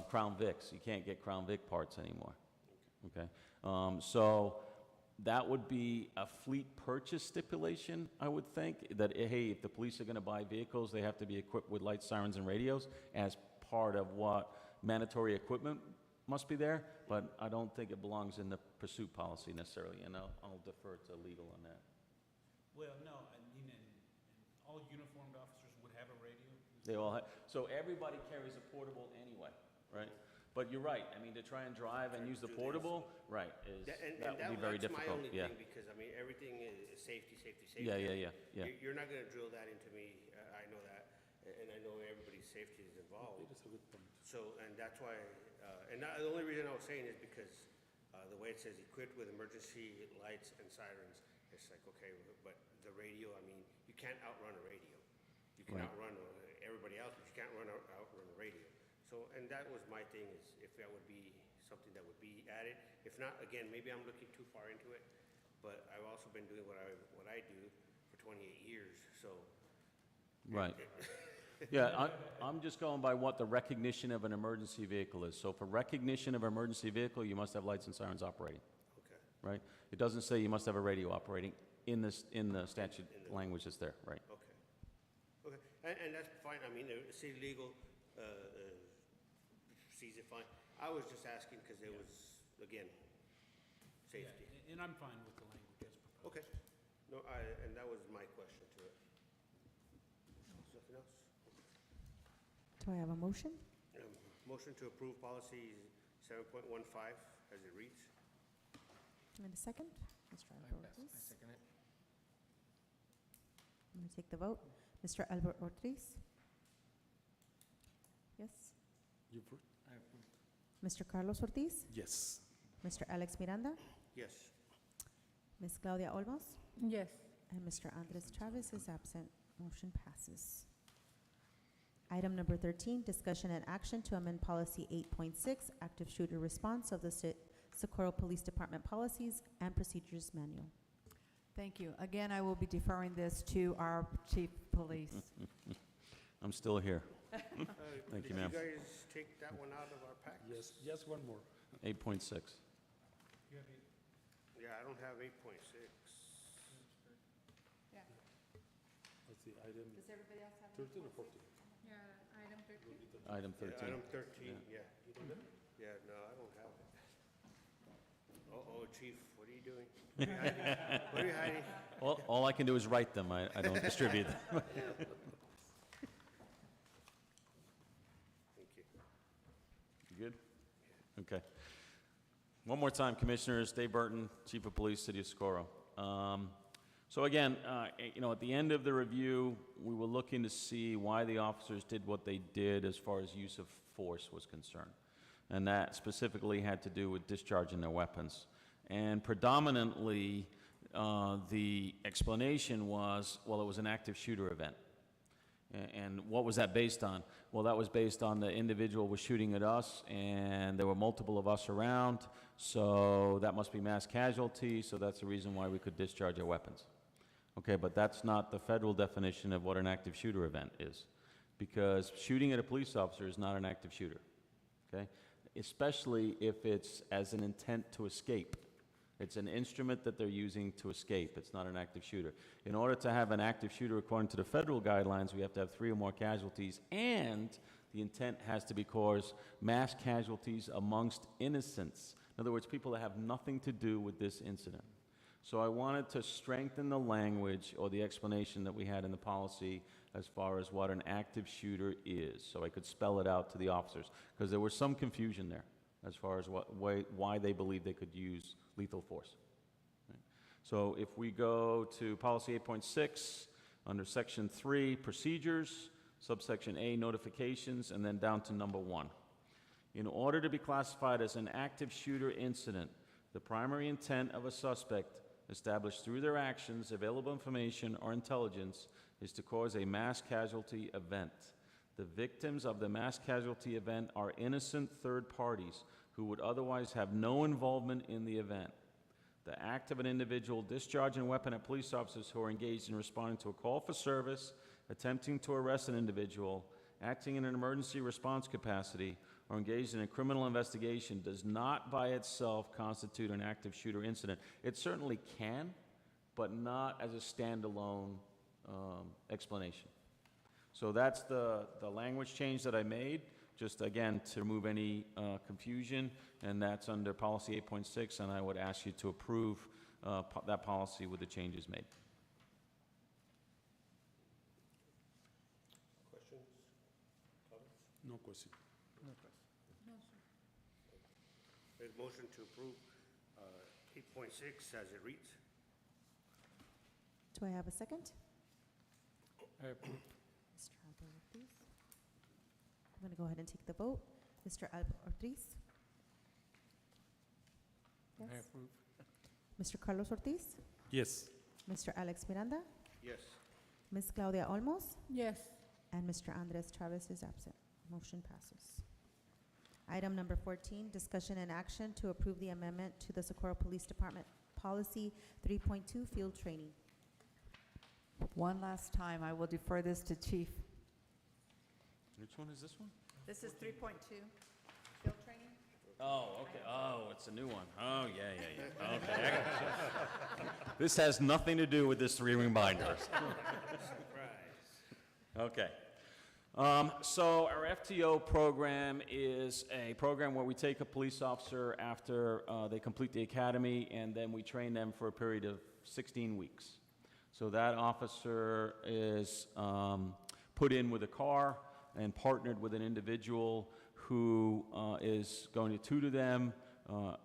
Speaker 9: Crown Vics, you can't get Crown Vic parts anymore. Okay, so that would be a fleet purchase stipulation, I would think, that, hey, if the police are gonna buy vehicles, they have to be equipped with lights, sirens, and radios as part of what mandatory equipment must be there, but I don't think it belongs in the pursuit policy necessarily, and I'll defer to legal on that.
Speaker 7: Well, no, I mean, and all uniformed officers would have a radio?
Speaker 9: They all have, so everybody carries a portable anyway, right? But you're right, I mean, to try and drive and use the portable, right, that would be very difficult, yeah.
Speaker 3: That's my only thing, because, I mean, everything is safety.
Speaker 9: Yeah.
Speaker 3: You're not gonna drill that into me, I know that, and I know everybody's safety is involved.
Speaker 5: That's a good point.
Speaker 3: So, and that's why, the only reason I was saying is because the way it says equipped with emergency lights and sirens, it's like, okay, but the radio, I mean, you can't outrun a radio. You can
Speaker 9: Right.
Speaker 3: outrun everybody else, but you can't outrun a radio. So, and that was my thing, is if that would be something that would be added. If not, again, maybe I'm looking too far into it, but I've also been doing what I do for 28 years, so.
Speaker 9: Right. Yeah, I'm just going by what the recognition of an emergency vehicle is. So for recognition of an emergency vehicle, you must have lights and sirens operating,
Speaker 3: Okay.
Speaker 9: right? It doesn't say you must have a radio operating in the statute language that's there, right?
Speaker 3: Okay, and that's fine, I mean, the city legal sees it fine. I was just asking because it was, again, safety.
Speaker 7: Yeah, and I'm fine with the language as proposed.
Speaker 3: Okay, no, and that was my question to it. Nothing else?
Speaker 2: Do I have a motion?
Speaker 3: Motion to approve policy 7.15 as it reads.
Speaker 2: And a second? Mr. Alberto Ortiz.
Speaker 1: I second it.
Speaker 2: I'm going to take the vote. Mr. Albert Ortiz? Yes.
Speaker 5: You vote?
Speaker 1: I approve.
Speaker 2: Mr. Carlos Ortiz?
Speaker 5: Yes.
Speaker 2: Mr. Alex Miranda?
Speaker 3: Yes.
Speaker 2: Ms. Claudia Olmos?
Speaker 6: Yes.
Speaker 2: And Mr. Andres Chavez is absent. Motion passes. Item number 13, discussion and action to amend policy 8.6, active shooter response of the Socorro Police Department Policies and Procedures Manual.
Speaker 6: Thank you. Again, I will be deferring this to our chief of police.
Speaker 9: I'm still here. Thank you, ma'am.
Speaker 3: Did you guys take that one out of our pack?
Speaker 5: Yes, just one more.
Speaker 9: 8.6.
Speaker 7: You have
Speaker 3: Yeah, I don't have 8.6.
Speaker 5: Let's see, item
Speaker 6: Does everybody else have
Speaker 5: 13 or 14?
Speaker 6: item 13?
Speaker 9: Item 13.
Speaker 3: Item 13, yeah. Yeah, no, I don't have it. Uh-oh, chief, what are you doing? What are you hiding? What are you hiding?
Speaker 9: All I can do is write them. I don't distribute them.
Speaker 3: Thank you.
Speaker 9: You good? Okay. One more time, Commissioners. Dave Burton, Chief of Police, City of Socorro. So again, at the end of the review, we were looking to see why the officers did what they did as far as use of force was concerned. And that specifically had to do with discharging their weapons. And predominantly, the explanation was, well, it was an active shooter event. And what was that based on? Well, that was based on the individual was shooting at us, and there were multiple of us around, so that must be mass casualty, so that's the reason why we could discharge our weapons. Okay, but that's not the federal definition of what an active shooter event is, because shooting at a police officer is not an active shooter, okay? Especially if it's as an intent to escape. It's an instrument that they're using to escape. It's not an active shooter. In order to have an active shooter, according to the federal guidelines, we have to have 3 or more casualties, and the intent has to be cause mass casualties amongst innocents. In other words, people that have nothing to do with this incident. So I wanted to strengthen the language or the explanation that we had in the policy as far as what an active shooter is, so I could spell it out to the officers, because there was some confusion there as far as why they believe they could use lethal force. Right. So if we go to policy 8.6, under section 3, procedures, subsection A, notifications, and then down to number 1. In order to be classified as an active shooter incident, the primary intent of a suspect established through their actions, available information, or intelligence is to cause a mass casualty event. The victims of the mass casualty event are innocent third parties who would otherwise have no involvement in the event. The act of an individual discharging a weapon at police officers who are engaged in responding to a call for service, attempting to arrest an individual, acting in an emergency response capacity, or engaged in a criminal investigation does not by itself constitute an active shooter incident. It certainly can, but not as a standalone explanation. So that's the language change that I made, just again to remove any confusion, and that's under policy 8.6, and I would ask you to approve that policy with the changes made.
Speaker 3: Questions? Comments?
Speaker 5: No question.
Speaker 3: There's motion to approve 8.6 as it reads.
Speaker 2: Do I have a second?
Speaker 1: I approve.
Speaker 2: Mr. Alba Ortiz. I'm going to go ahead and take the vote. Mr. Alba Ortiz? Yes.
Speaker 1: I approve.
Speaker 2: Mr. Carlos Ortiz?
Speaker 5: Yes.
Speaker 2: Mr. Alex Miranda?
Speaker 3: Yes.
Speaker 2: Ms. Claudia Olmos?
Speaker 6: Yes.
Speaker 2: And Mr. Andres Chavez is absent. Motion passes. Item number 14, discussion and action to approve the amendment to the Socorro Police Department Policy 3.2, Field Training.
Speaker 6: One last time, I will defer this to chief.
Speaker 9: Which one is this one?
Speaker 6: This is 3.2, field training?
Speaker 9: Oh, okay. Oh, it's a new one. Oh, yeah. Okay, I got you. This has nothing to do with this 3-ring binder. Okay. So our FTO program is a program where we take a police officer after they complete the academy, and then we train them for a period of 16 weeks. So that officer is put in with a car and partnered with an individual who is going to tutor them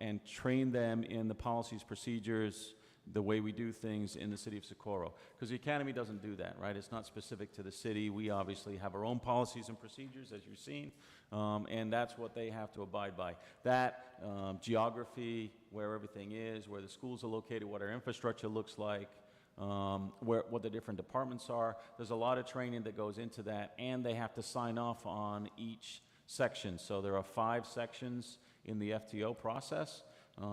Speaker 9: and train them in the policies, procedures, the way we do things in the city of Socorro. Because the academy doesn't do that, right? It's not specific to the city. We obviously have our own policies and procedures, as you've seen, and that's what they have to abide by. That, geography, where everything is, where the schools are located, what our infrastructure looks like, what the different departments are. There's a lot of training that goes into that, and they have to sign off on each section. So there are 5 sections in the FTO process.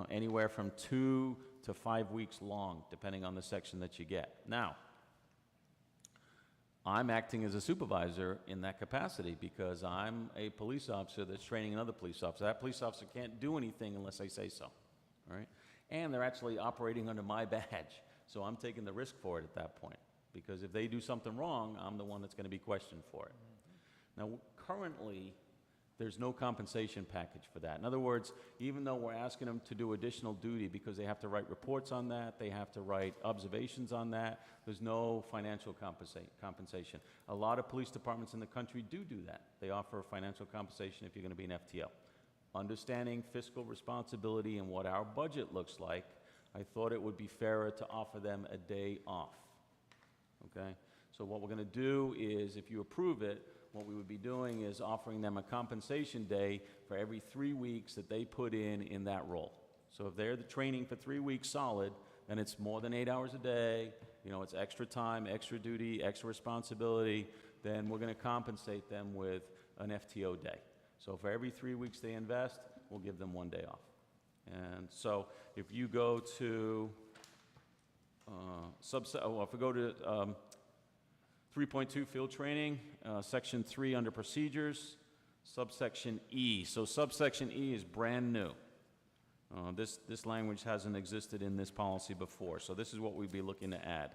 Speaker 9: anywhere from 2 to 5 weeks long, depending on the section that you get. Now, I'm acting as a supervisor in that capacity because I'm a police officer that's training another police officer. That police officer can't do anything unless I say so, all right? And they're actually operating under my badge, so I'm taking the risk for it at that point, because if they do something wrong, I'm the one that's going to be questioned for it. Now, currently, there's no compensation package for that. In other words, even though we're asking them to do additional duty because they have to write reports on that, they have to write observations on that, there's no financial compensation. A lot of police departments in the country do that. They offer financial compensation if you're going to be an FTO. Understanding fiscal responsibility and what our budget looks like, I thought it would be fairer to offer them a day off. Okay? So what we're going to do is, if you approve it, what we would be doing is offering them a compensation day for every 3 weeks that they put in that role. So if they're the training for 3 weeks solid, then it's more than 8 hours a day, you know, it's extra time, extra duty, extra responsibility, then we're going to compensate them with an FTO day. So for every 3 weeks they invest, we'll give them 1 day off. And so if you go to, if we go to 3.2 field training, section 3 under procedures, subsection E. So subsection E is brand new. This language hasn't existed in this policy before, so this is what we'd be looking to add.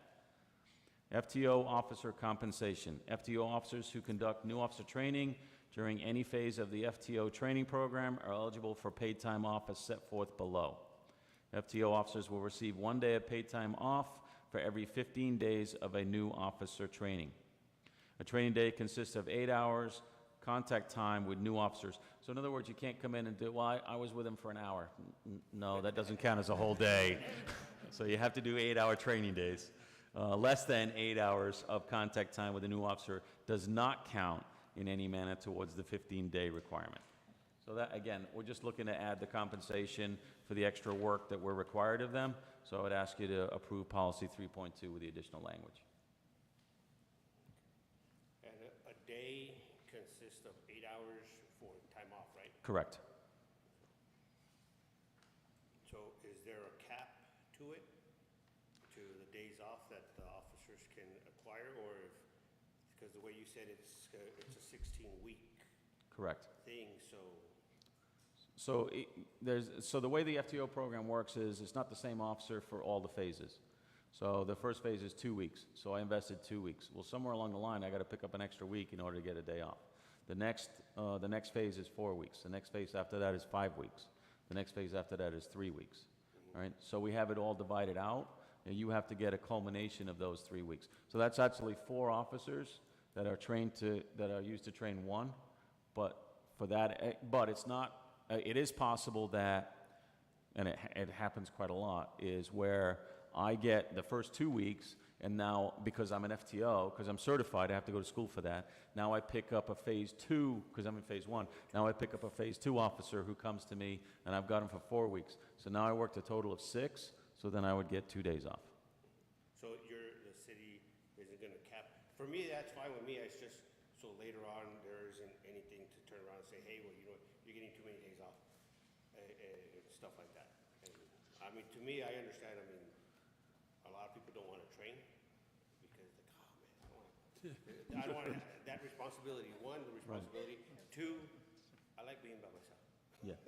Speaker 9: FTO officer compensation. FTO officers who conduct new officer training during any phase of the FTO training program are eligible for paid time off as set forth below. FTO officers will receive 1 day of paid time off for every 15 days of a new officer training. A training day consists of 8 hours contact time with new officers. So in other words, you can't come in and do, well, I was with him for an hour. No, that doesn't count as a whole day. So you have to do 8-hour training days. Less than 8 hours of contact time with a new officer does not count in any manner towards the 15-day requirement. So that, again, we're just looking to add the compensation for the extra work that we're required of them. So I would ask you to approve policy 3.2 with the additional language.
Speaker 3: And a day consists of 8 hours for time off, right?
Speaker 9: Correct.
Speaker 3: So is there a cap to it, to the days off that the officers can acquire, or if, because the way you said it's a 16-week
Speaker 9: Correct.
Speaker 3: thing, so
Speaker 9: So the way the FTO program works is it's not the same officer for all the phases. So the first phase is 2 weeks. So I invested 2 weeks. Well, somewhere along the line, I got to pick up an extra week in order to get a day off. The next phase is 4 weeks. The next phase after that is 5 weeks. The next phase after that is 3 weeks. All right. So we have it all divided out, and you have to get a culmination of those 3 weeks. So that's actually 4 officers that are used to train 1, but for that, but it's not. It is possible that, and it happens quite a lot, is where I get the first 2 weeks, and now, because I'm an FTO, because I'm certified, I have to go to school for that, now I pick up a phase 2, because I'm in phase 1, now I pick up a phase 2 officer who comes to me, and I've got him for 4 weeks. So now I worked a total of 6, so then I would get 2 days off.
Speaker 3: so the city isn't going to cap. For me, that's fine with me. It's just so later on there isn't anything to turn around and say, hey, well, you know, you're getting too many days off, stuff like that. And, I mean, to me, I understand. I mean, a lot of people don't want to train because like, oh man, I don't want that responsibility. 1, the responsibility. 2, I like being by myself.
Speaker 9: Yeah.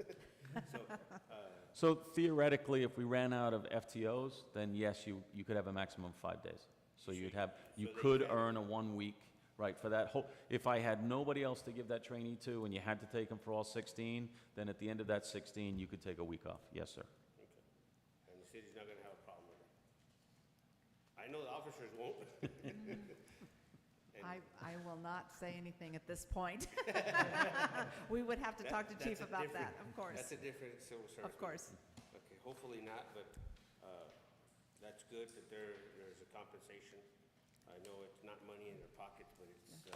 Speaker 3: So,
Speaker 9: So theoretically, if we ran out of FTOs, then yes, you could have a maximum of 5 days. So you
Speaker 3: they
Speaker 9: could
Speaker 3: can-
Speaker 9: earn a 1 week, right, for that whole, if I had nobody else to give that trainee to and you had to take them for all 16, then at the end of that 16, you could take a week off. Yes, sir.
Speaker 3: okay. And the city's not going to have a problem with that. I know the officers won't. And
Speaker 6: I will not say anything at this point. We would have to talk to Chief
Speaker 3: that's a
Speaker 6: about that,
Speaker 3: different-
Speaker 6: of course,
Speaker 3: That's a different civil service.
Speaker 6: of course.
Speaker 3: Okay, hopefully not, but that's good that there's a compensation. I know it's not money in their pockets, but it's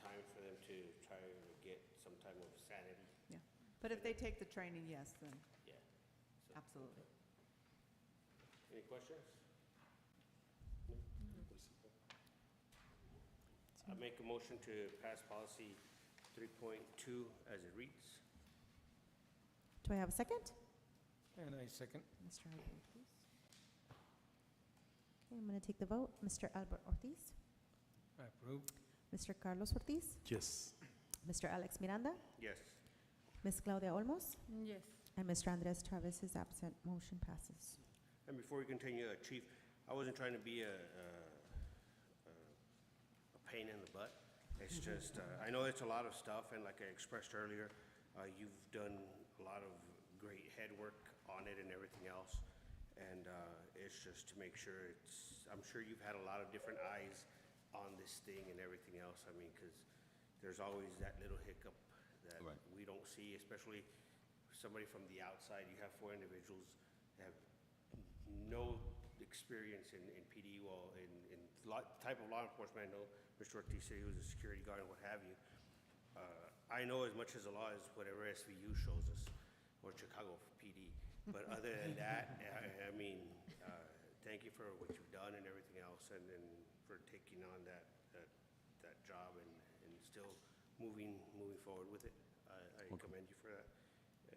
Speaker 3: time for them to try to get some type of sanity.
Speaker 6: Yeah. But if they take the training, yes, then
Speaker 3: Yeah. So,
Speaker 6: absolutely.
Speaker 3: any questions? I make a motion to pass policy 3.2 as it reads.
Speaker 2: Do I have a second?
Speaker 1: And I second.
Speaker 2: Mr. Albert Ortiz. Okay, I'm going to take the vote. Mr. Albert Ortiz,
Speaker 1: I approve.
Speaker 2: Mr. Carlos Ortiz,
Speaker 5: Yes.
Speaker 2: Mr. Alex Miranda,
Speaker 3: Yes.
Speaker 2: Ms. Claudia Olmos,
Speaker 6: Yes.
Speaker 2: and Mr. Andres Chavez is absent. Motion passes.
Speaker 3: And before we continue, Chief, I wasn't trying to be a pain in the butt. It's just, I know it's a lot of stuff, and like I expressed earlier, you've done a lot of great head work on it and everything else. And it's just to make sure I'm sure you've had a lot of different eyes on this thing and everything else. I mean, because there's always that little hiccup that
Speaker 9: Right.
Speaker 3: we don't see, especially somebody from the outside. You have 4 individuals that have no experience in PD, well, in type of law enforcement. I know Mr. Ortiz said he was a security guard and what have you. I know as much as the law as whatever SVU shows us, or Chicago PD. But other than that, I mean, thank you for what you've done and everything else, and for taking on that job and still moving forward with it. I commend you for that.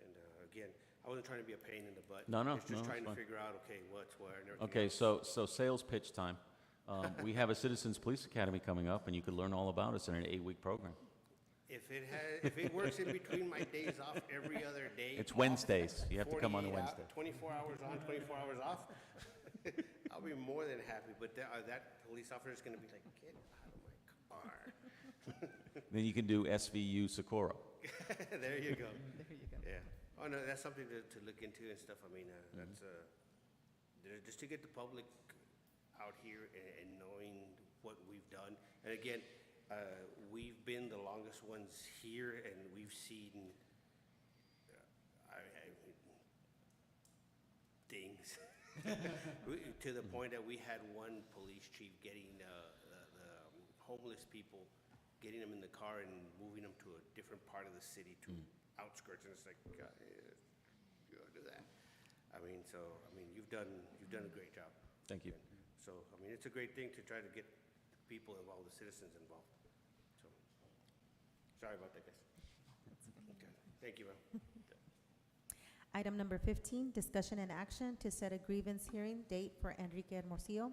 Speaker 3: And again, I wasn't trying to be a pain in the butt.
Speaker 9: No,
Speaker 3: It's just
Speaker 9: no,
Speaker 3: trying
Speaker 9: it's
Speaker 3: to
Speaker 9: fine.
Speaker 3: figure out, okay, what's where and everything
Speaker 9: Okay,
Speaker 3: else.
Speaker 9: so sales pitch time. We have a Citizens Police Academy coming up, and you could learn all about us in an 8-week program.
Speaker 3: If it works in between my days off every other day.
Speaker 9: It's
Speaker 3: off,
Speaker 9: Wednesdays. You have to come on a
Speaker 3: 48
Speaker 9: Wednesday.
Speaker 3: 24 hours on, 24 hours off. I'll be more than happy, but that police officer is gonna be like, get out of my car.
Speaker 9: Then you can do SVU Socorro.
Speaker 3: There you go.
Speaker 6: There you go.
Speaker 3: Yeah. Oh, no, that's something to look into and stuff. I mean, that's, just to get the public out here and knowing what we've done. And again, we've been the longest ones here, and we've seen things. To the point that we had one police chief getting the homeless people, getting them in the car and moving them to a different part of the city, to outskirts, and it's like, God, you don't do that. I mean, you've done a great job.
Speaker 9: Thank you.
Speaker 3: So, I mean, it's a great thing to try to get people involved, the citizens involved. So, sorry about that, guys. Okay. Thank you, ma'am.
Speaker 2: Item number 15, discussion and action to set a grievance hearing date for Enrique Hermosillo,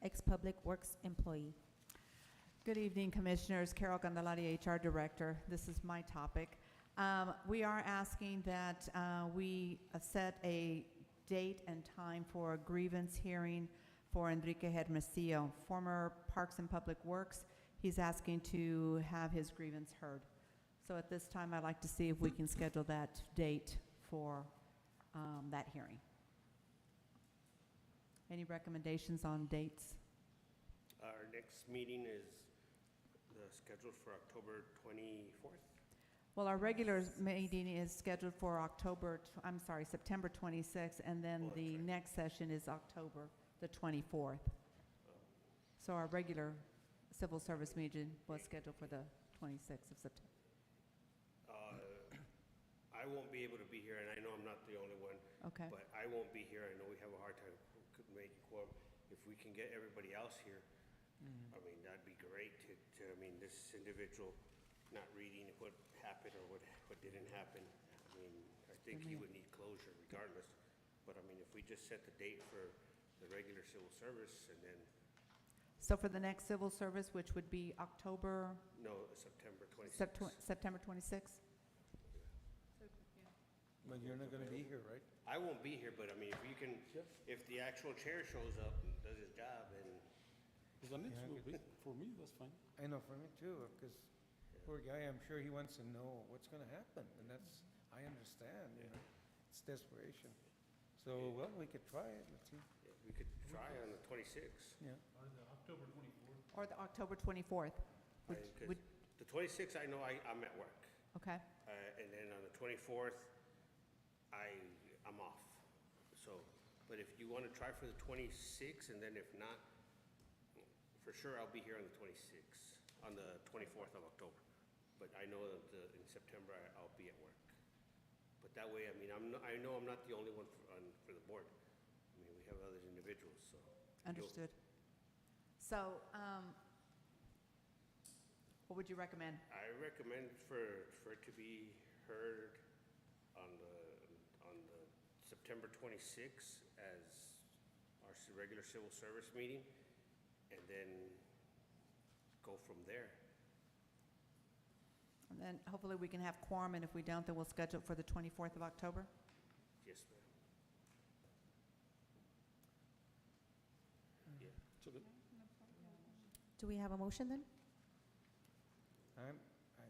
Speaker 2: ex-Public Works employee.
Speaker 6: Good evening, Commissioners. Carol Candelaria, HR Director. This is my topic. We are asking that we set a date and time for a grievance hearing for Enrique Hermosillo, former Parks and Public Works. He's asking to have his grievance heard. So at this time, I'd like to see if we can schedule that date for that hearing. Any recommendations on dates?
Speaker 3: Our next meeting is scheduled for October 24th.
Speaker 6: Well, our regular meeting is scheduled for September 26th, and then
Speaker 3: Oh, that's
Speaker 6: the
Speaker 3: right.
Speaker 6: next session is October the 24th. So our regular civil service meeting was scheduled for the 26th of September.
Speaker 3: I won't be able to be here, and I know I'm not the only one,
Speaker 6: Okay,
Speaker 3: but I won't be here. I know we have a hard time making quorum. If we can get everybody else here, I mean, that'd be great I mean, this individual not reading what happened or what didn't happen. I mean, I think he would need closure regardless. But I mean, if we just set the date for the regular civil service and then,
Speaker 6: so for the next civil service, which would be October,
Speaker 3: no, September 26th.
Speaker 6: September 26th?
Speaker 1: But you're not gonna be here, right?
Speaker 3: I won't be here, but I mean, if you can, if the actual chair shows up and does his job, and
Speaker 5: The next
Speaker 1: Yeah,
Speaker 5: will be, for me, that's fine.
Speaker 1: I know for me too, because poor guy, I'm sure he wants to know what's gonna happen, and that's, I understand, you know, it's desperation. So, well, we could try it, let's see,
Speaker 3: we could try on the 26th.
Speaker 1: yeah.
Speaker 7: Or the October 24th.
Speaker 6: Or the October 24th?
Speaker 3: Because
Speaker 6: would-
Speaker 3: the 26th, I know I'm at work.
Speaker 6: Okay,
Speaker 3: And then on the 24th, I'm off. So, but if you want to try for the 26th, and then if not, for sure I'll be here on the 26th, on the 24th of October. But I know that in September I'll be at work. But that way, I mean, I know I'm not the only one for the board. I mean, we have other individuals, so.
Speaker 6: understood. So, what would you recommend?
Speaker 3: I recommend for it to be heard on the September 26th as our regular civil service meeting, and then go from there.
Speaker 6: And then hopefully we can have quorum, and if we don't, then we'll schedule it for the 24th of October.
Speaker 3: Yes, ma'am. Yeah.
Speaker 5: So the-
Speaker 2: Do we have a motion then?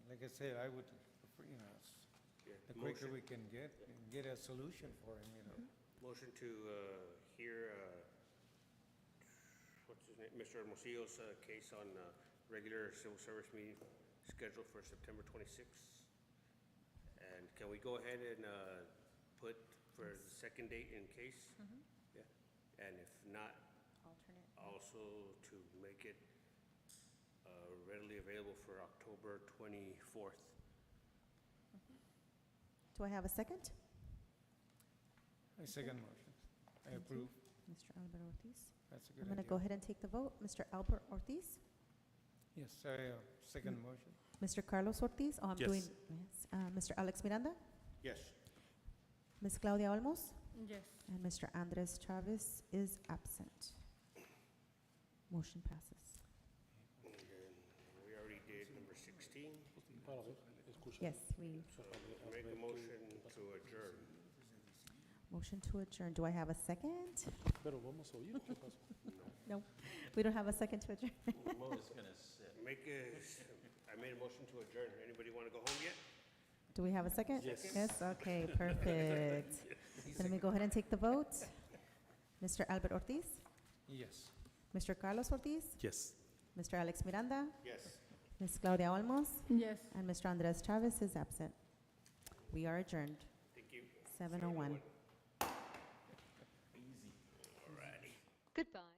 Speaker 1: Like I said, I would, prefer,
Speaker 3: Yeah.
Speaker 1: the quicker
Speaker 3: Motion-
Speaker 1: we can get a solution for him.
Speaker 3: Motion to hear, what's his name, Mr. Hermosillo's case on regular civil service meeting scheduled for September 26th. And can we go ahead and put for the second date in case? Yeah. And if not,
Speaker 2: Alternate.
Speaker 3: also to make it readily available for October 24th.
Speaker 2: Do I have a second?
Speaker 1: I second motion. I
Speaker 2: Thank you.
Speaker 1: approve.
Speaker 2: Mr. Albert Ortiz.
Speaker 1: That's a
Speaker 2: I'm
Speaker 1: good
Speaker 2: going to
Speaker 1: idea.
Speaker 2: go ahead and take the vote. Mr. Albert Ortiz?
Speaker 1: Yes, I second motion.
Speaker 2: Mr. Carlos Ortiz? Oh, I'm
Speaker 5: Yes.
Speaker 2: doing, yes. Mr. Alex Miranda?
Speaker 3: Yes.
Speaker 2: Ms. Claudia Olmos?
Speaker 6: Yes.
Speaker 2: And Mr. Andres Chavez is absent. Motion passes.
Speaker 3: And then we already did number 16.
Speaker 5: Para ver, escucha.
Speaker 2: Yes, we,
Speaker 3: So make a motion to adjourn.
Speaker 2: motion to adjourn. Do I have a second?
Speaker 5: Pero vamos a oír, ¿qué pasó?
Speaker 2: No, we don't have a second to adjourn.
Speaker 9: Mo is gonna sit.
Speaker 3: I made a motion to adjourn. Anybody want to go home yet?
Speaker 2: Do we have a second?
Speaker 5: Yes.
Speaker 2: Yes, okay, perfect. So let me go ahead and take the vote. Mr. Albert Ortiz?
Speaker 1: Yes.
Speaker 2: Mr. Carlos Ortiz?
Speaker 5: Yes.
Speaker 2: Mr. Alex Miranda?
Speaker 3: Yes.
Speaker 2: Ms. Claudia Olmos?
Speaker 6: Yes.
Speaker 2: And Mr. Andres Chavez is absent. We are adjourned,
Speaker 3: Thank you.
Speaker 2: 7:01.
Speaker 3: Easy. Alrighty.
Speaker 8: Goodbye.